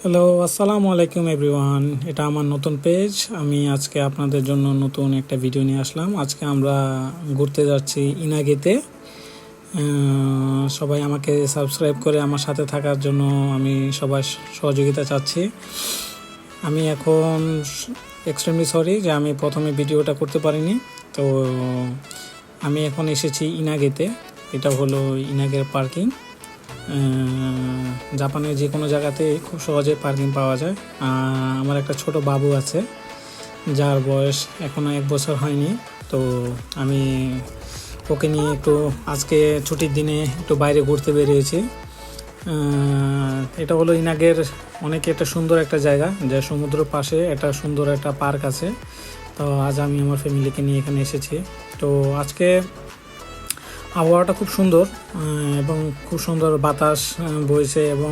Hello, আসসালামু আলাইকুম everyone. এটা আমার নতুন পেজ। আমি আজকে আপনাদের জন্য নতুন একটা ভিডিও নিয়ে আসলাম। আজকে আমরা ঘুরতে যাচ্ছি ইনাগেতে। সবাই আমাকে সাবস্ক্রাইব করে আমার সাথে থাকার জন্য আমি সবাই সহযোগিতা চাচ্ছি। আমি এখন এক্সট্রিমলি সরি যে আমি প্রথমে ভিডিওটা করতে পারিনি। তো আমি এখন এসেছি ইনাগেতে। এটা হলো ইনাগের পার্কিং। জাপানের যে কোনো জায়গাতে খুব সহজে পার্কিং পাওয়া যায়। আমার একটা ছোট বাবু আছে যার বয়স এখনও 1 বছর হয়নি। তো আমি ওকে নিয়ে একটু আজকে ছুটির দিনে একটু বাইরে ঘুরতে বেরিয়েছি। এটা হলো ইনাগের অনেক একটা সুন্দর একটা জায়গা, যে সমুদ্রের পাশে একটা সুন্দর একটা পার্ক আছে। তো আজ আমি আমার ফ্যামিলিকে নিয়ে এখানে এসেছি। তো আজকে আবহাওয়াটা খুব সুন্দর এবং খুব সুন্দর বাতাস বইছে এবং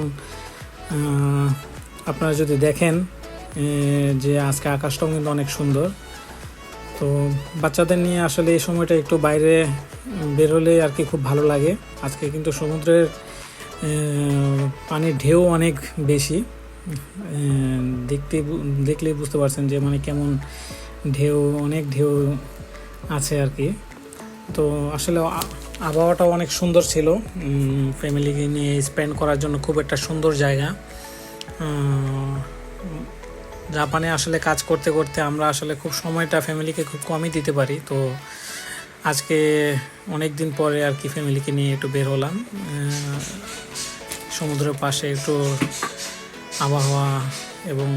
আপনারা যদি দেখেন যে আজকে আকাশটাও কিন্তু অনেক সুন্দর। তো বাচ্চাদের নিয়ে আসলে এই সময়টা একটু বাইরে বেরোলে আর কি খুব ভালো লাগে। আজকে কিন্তু সমুদ্রের পানির ঢেউ অনেক বেশি। দেখলেই বুঝতে পারছেন যে মানে কেমন ঢেউ, অনেক ঢেউ আছে আর কি। তো আসলে আবহাওয়াটাও অনেক সুন্দর ছিল। ফ্যামিলিকে নিয়ে স্পেন্ড করার জন্য খুব একটা সুন্দর জায়গা। জাপানে আসলে কাজ করতে করতে আমরা আসলে খুব সময়টা ফ্যামিলিকে খুব কমই দিতে পারি। তো আজকে অনেক দিন পরে আর কি ফ্যামিলিকে নিয়ে একটু বের হলাম সমুদ্রের পাশে একটু আবহাওয়া এবং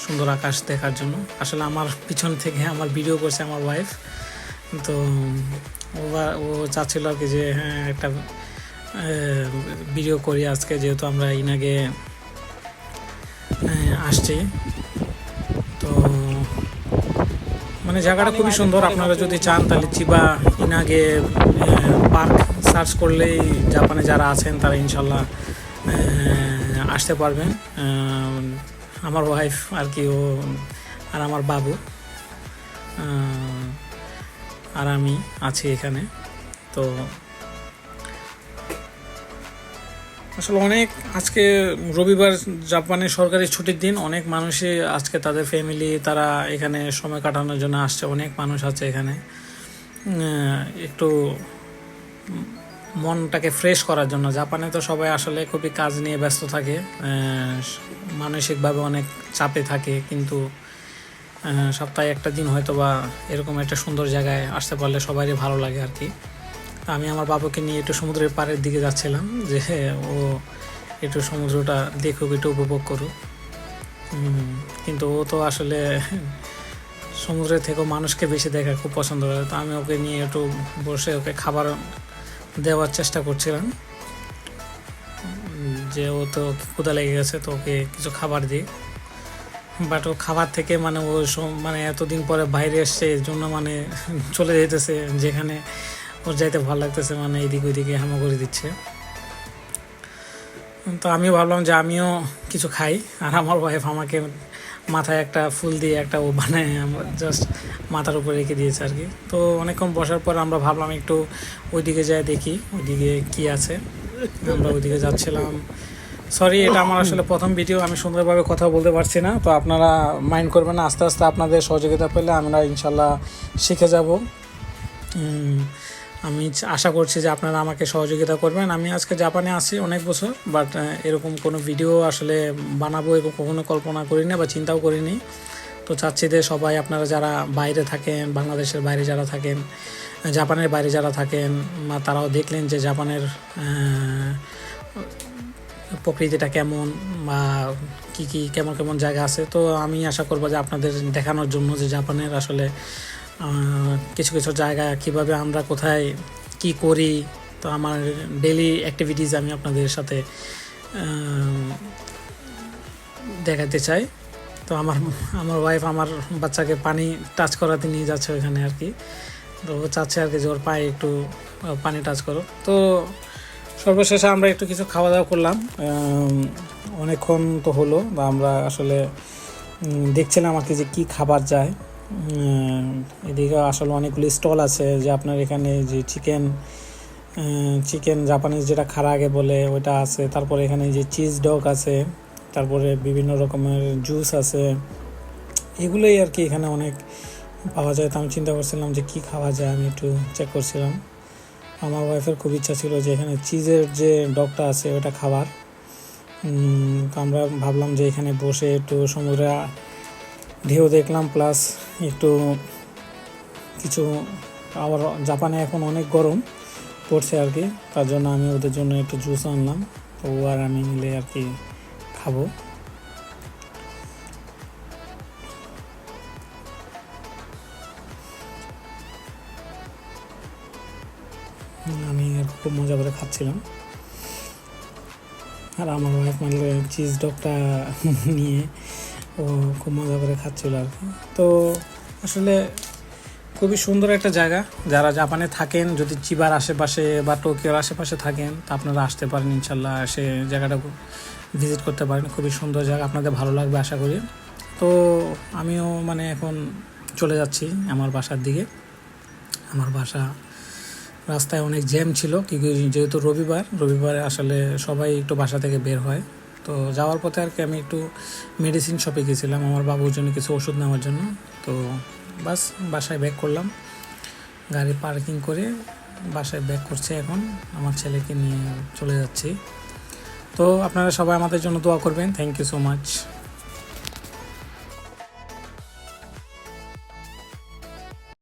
সুন্দর আকাশ দেখার জন্য। আসলে আমার পিছন থেকে আমার ভিডিও করছে আমার ওয়াইফ। তো ও চাচ্ছিল আর কি যে হ্যাঁ একটা ভিডিও করি আজকে, যেহেতু আমরা ইনাগে আসছি। তো মানে জায়গাটা খুবই সুন্দর। আপনারা যদি চান তাহলে চিবা ইনাগে পার্ক সার্চ করলেই জাপানে যারা আছেন তারা ইনশাল্লাহ আসতে পারবেন। আমার ওয়াইফ আর কি, ও আর আমার বাবু আর আমি আছি এখানে। তো আসলে অনেক আজকে রবিবার জাপানের সরকারি ছুটির দিন, অনেক মানুষই আজকে তাদের ফ্যামিলি তারা এখানে সময় কাটানোর জন্য আসছে। অনেক মানুষ আছে এখানে একটু মনটাকে ফ্রেশ করার জন্য। জাপানে তো সবাই আসলে খুবই কাজ নিয়ে ব্যস্ত থাকে, মানসিকভাবে অনেক চাপে থাকে, কিন্তু সপ্তাহে একটা দিন হয়তো বা এরকম একটা সুন্দর জায়গায় আসতে পারলে সবারই ভালো লাগে আর কি। আমি আমার বাবাকে নিয়ে একটু সমুদ্রের পাড়ের দিকে যাচ্ছিলাম, যে ও একটু সমুদ্রটা দেখুক, একটু উপভোগ করুক। কিন্তু ও তো আসলে সমুদ্রের থেকেও মানুষকে বেশি দেখা খুব পছন্দ করে। তো আমি ওকে নিয়ে একটু বসে ওকে খাবার দেওয়ার চেষ্টা করছিলাম, যে ও তো ক্ষুধা লেগে গেছে, তো ওকে কিছু খাবার দিই। বাট ও খাবার থেকে মানে ও মানে এতদিন পরে বাইরে এসছে এর জন্য মানে চলে যেতেছে যেখানে ওর যাইতে ভালো লাগতেছে, মানে এদিক ওইদিকে হামা করে দিচ্ছে। তো আমিও ভাবলাম যে আমিও কিছু খাই, আর আমার ওয়াইফ আমাকে মাথায় একটা ফুল দিয়ে একটা ও বানায় আমার জাস্ট মাথার উপরে রেখে দিয়েছে আর কি। তো অনেকক্ষণ বসার পর আমরা ভাবলাম একটু ওইদিকে যাই দেখি ওইদিকে কি আছে। আমরা ওইদিকে যাচ্ছিলাম। সরি, এটা আমার আসলে প্রথম ভিডিও, আমি সুন্দরভাবে কথা বলতে পারছি না, তো আপনারা মাইন্ড করবেন না। আস্তে আস্তে আপনাদের সহযোগিতা পেলে আমরা ইনশাল্লাহ শিখে যাব। আমি আশা করছি যে আপনারা আমাকে সহযোগিতা করবেন। আমি আজকে জাপানে আছি অনেক বছর, বাট এরকম কোনো ভিডিও আসলে বানাবো এবং কখনো কল্পনা করিনি বা চিন্তাও করিনি। তো চাচ্ছি যে সবাই আপনারা যারা বাইরে থাকেন, বাংলাদেশের বাইরে যারা থাকেন, জাপানের বাইরে যারা থাকেন, তারাও দেখলেন যে জাপানের প্রকৃতিটা কেমন বা কী কী কেমন কেমন জায়গা আছে। তো আমি আশা করবো যে আপনাদের দেখানোর জন্য যে জাপানের আসলে কিছু কিছু জায়গা কীভাবে আমরা কোথায় কি করি। তো আমার ডেইলি অ্যাক্টিভিটিস আমি আপনাদের সাথে দেখাতে চাই। তো আমার ওয়াইফ আমার বাচ্চাকে পানি টাচ করাতে নিয়ে যাচ্ছে ওখানে আর কি। তো ও চাচ্ছে আর কি যে ওর পায়ে একটু পানি টাচ করো। তো সর্বশেষে আমরা একটু কিছু খাওয়া দাওয়া করলাম। অনেকক্ষণ তো হলো, বা আমরা আসলে দেখছিলাম আর কি যে কী খাবার যায়। এদিকে আসলে অনেকগুলি স্টল আছে, যে আপনার এখানে যে চিকেন জাপানিজ যেটা খারাগে বলে ওইটা আছে। তারপরে এখানে যে চিজ ডগ আছে, তারপরে বিভিন্ন রকমের জুস আছে, এগুলোই আর কি এখানে অনেক পাওয়া যায়। তো আমি চিন্তা করছিলাম যে কি খাওয়া যায়, আমি একটু চেক করছিলাম। আমার ওয়াইফের খুব ইচ্ছা ছিল যে এখানে চিজের যে ডগটা আছে ওটা খাবার। তো আমরা ভাবলাম যে এখানে বসে একটু সমুদ্রে ঢেউ দেখলাম, প্লাস একটু কিছু, আবার জাপানে এখন অনেক গরম পড়ছে আর কি, তার জন্য আমি ওদের জন্য একটু জুস আনলাম। তো ও আর আমি মিলে আর কি খাবো। আমি খুব মজা করে খাচ্ছিলাম, আর আমার ওয়াইফ মানে চিজ ডগটা নিয়ে ও খুব মজা করে খাচ্ছিল আর কি। তো আসলে খুবই সুন্দর একটা জায়গা। যারা জাপানে থাকেন, যদি চিবার আশেপাশে বা টোকিওর আশেপাশে থাকেন, তা আপনারা আসতে পারেন ইনশাল্লাহ, সে জায়গাটা ভিজিট করতে পারেন। খুবই সুন্দর জায়গা, আপনাদের ভালো লাগবে আশা করি। তো আমিও মানে এখন চলে যাচ্ছি আমার বাসার দিকে। আমার বাসা রাস্তায় অনেক জ্যাম ছিল, যেহেতু রবিবারে আসলে সবাই একটু বাসা থেকে বের হয়। তো যাওয়ার পথে আর কি আমি একটু মেডিসিন শপে গেছিলাম আমার বাবুর জন্য কিছু ওষুধ নেওয়ার জন্য। তো বাস বাসায় ব্যাক করলাম, গাড়ি পার্কিং করে বাসায় ব্যাক করছে এখন, আমার ছেলেকে নিয়ে চলে যাচ্ছি। তো আপনারা সবাই আমাদের জন্য দোয়া করবেন। Thank you so much.